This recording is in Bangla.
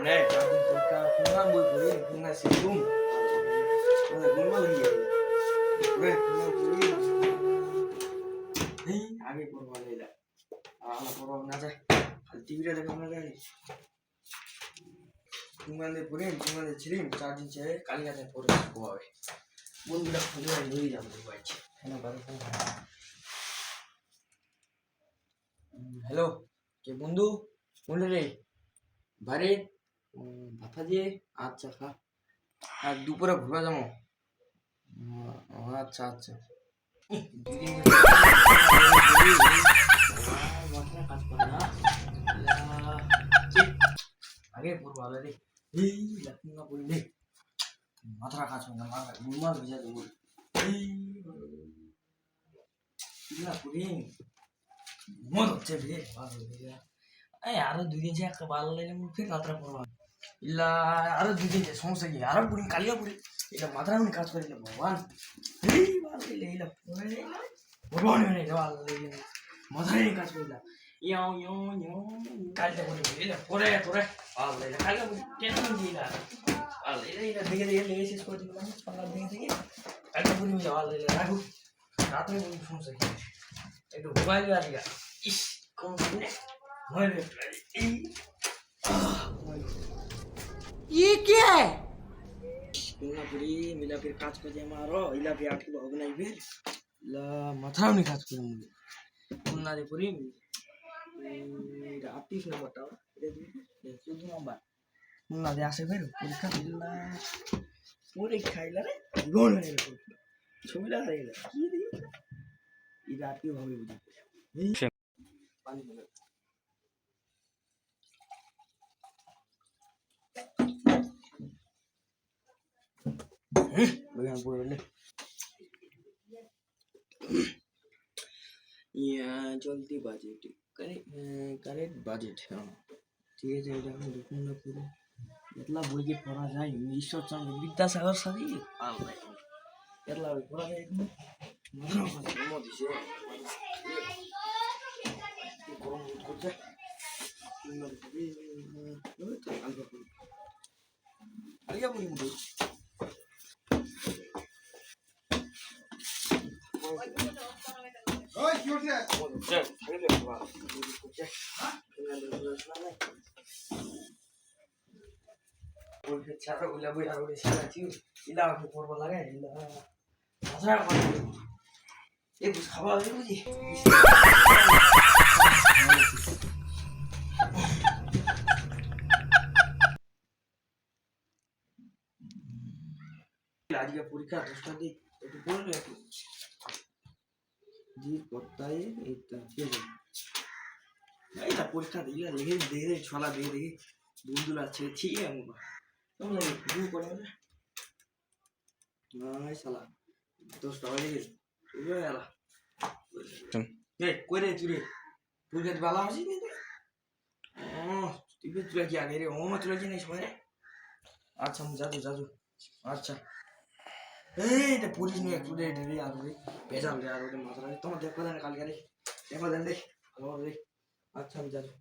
네, 나도 볼까? 공간 보이 보이 공간 시좀. 공간 보이. 왜 공간 보이? 에이, 아게 보러 가려이다. 아, 보러 나자. 할 TV를 দেখা না যায়। 공간에 보내 공간에 지림 চার্জিং ছে কালিয়াতে পড়ে হবে। বন্ধুরা খুলে নিয়ে যাবো বাইক। হ্যাঁ বাড়ি ফোন। হ্যালো কে বন্ধু বলে রে বাড়ি ভাতা দিয়ে আচ্ছা খা আর দুপুরে ঘুরে যাবো আচ্ছা আচ্ছা কাজ করে না আগে পড়বো আলো রে এই লাফিঙ্গা বললে মাথাটা কাজ করে না ঘুমার ভিজা দেবো এই পুরিন ঘুমা হচ্ছে রে এই আরো দুই দিন একটা ভালো লাগলে ফের রাত্রে পড়বো ಇಲ್ಲ ಯಾರು ದಿದ್ದಿದೆ ಸಮಸ್ಯೆಗೆ ಯಾರು ಬಿಡಿ ಕಲಿಯ ಬಿಡಿ ಇಲ್ಲ ಮಾತ್ರ ಅವ್ನು ಕಾಸು ಬರಲಿಲ್ಲ ಭಗವಾನ್ ಇಲ್ಲ ಇಲ್ಲ ಭಗವಾನ್ ಇಲ್ಲ ಮಾತ್ರ ಕಾಸು ಬರಲಿಲ್ಲ ಯಾವ ಯಾವ ಯಾವ ಕಾಲಿಗೆ ಬಂದಿಲ್ಲ ಇಲ್ಲ ತೊರೆ ತೊರೆ ಅಲ್ಲ ಇಲ್ಲ ಕಾಲಿಗೆ ಬಂದು ಟೆನ್ಷನ್ ಇಲ್ಲ ಅಲ್ಲ ಇಲ್ಲ ಇಲ್ಲ ದಿಗೆ ದಿಗೆ ಲೇಸಿಸ್ಕೊಳ್ತೀವಿ ಅಲ್ಲ ದಿಗೆ ದಿಗೆ ಕಾಲಿಗೆ ಬಂದಿಲ್ಲ ಅಲ್ಲ ಇಲ್ಲ ರಾಗು ರಾತ್ರಿ ಬಂದು ಸಮಸ್ಯೆಗೆ ಇದು ಮೊಬೈಲ್ ಈಗ ಇಶ್ ಕೊಂಡ್ರೆ ಮೊಬೈಲ್ ये क्या है? पूरी मिला फिर काज को जे मारो इला भी आठ किलो होगा नहीं फिर ला माथा नहीं काज करूँ मुझे मुन्ना दे पूरी राती से बताओ ये सुधु नंबर मुन्ना दे आसे फिर पूरी का मिला पूरी खाइला रे गोल नहीं रे छुमिला रे ये राती होगी मुझे पानी में Bagian pura deh. Iya, চলতি বাজেট কারেক্ট বাজেট হ্যাঁ ঠিক আছে এটা আমি দেখুন না পুরো এতলা বই যে পড়া যায় ঈশ্বরচন্দ্র বিদ্যাসাগর সাথে আল্লাহ এতলা বই পড়া যায় গরম করছে আলিয়া বলি মুঠো Oi, que hoje é? ছাতা গুলা বই আর ওই ছাতা ছিল ইলা আমি করব লাগে ইলা আছরা করে এই বুঝ খাওয়া হই বুঝি আজকে পরীক্ষা 10টা দিই একটু বলবে একটু জি করতাই এইটা ঠিক আছে এইটা পরীক্ষা দিলে লিখে দিয়ে দে ছলা দিয়ে দেখি বন্ধুরা আছে ঠিক আছে তোমরা ঘুম করে না নাই শালা 10 টাকা দিয়ে তুই এলা রে কই রে তুই রে পরীক্ষা ভালো হইছে নি তুই তুই কি আগে রে ও তুই কি নাই সময় রে আচ্ছা আমি যাজু আচ্ছা এইটা পুলিশ নিয়ে একটু রে রে আর রে ভেজাল রে আর ওদের মাথা তোমার দেখো দেন কালকে রে দেখো দেন রে ভালো রে আচ্ছা আমি যাবো